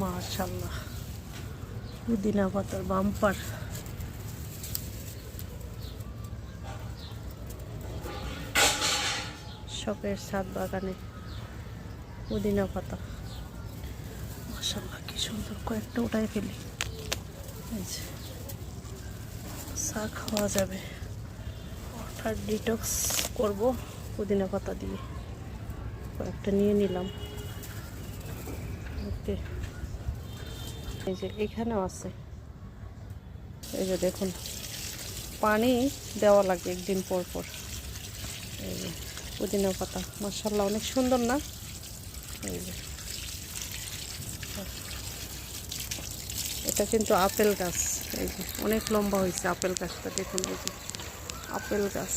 মাশাআল্লাহ, পুদিনা পাতার বাম্পার। শখের ছাদ বাগানে পুদিনা পাতা, মাশাআল্লাহ কি সুন্দর। কয়েকটা উঠাই ফেলি, এই যে চা খাওয়া যাবে। ওয়াটার ডিটক্স করব পুদিনা পাতা দিয়ে, কয়েকটা নিয়ে নিলাম। ওকে, এই যে এখানেও আছে, এই যে দেখুন, পানি দেওয়া লাগে একদিন পর পর। এই যে পুদিনা পাতা, মাশাআল্লাহ অনেক সুন্দর না? এই যে এটা কিন্তু আপেল গাছ, এই যে অনেক লম্বা হয়েছে আপেল গাছটা, দেখুন এই যে আপেল গাছ।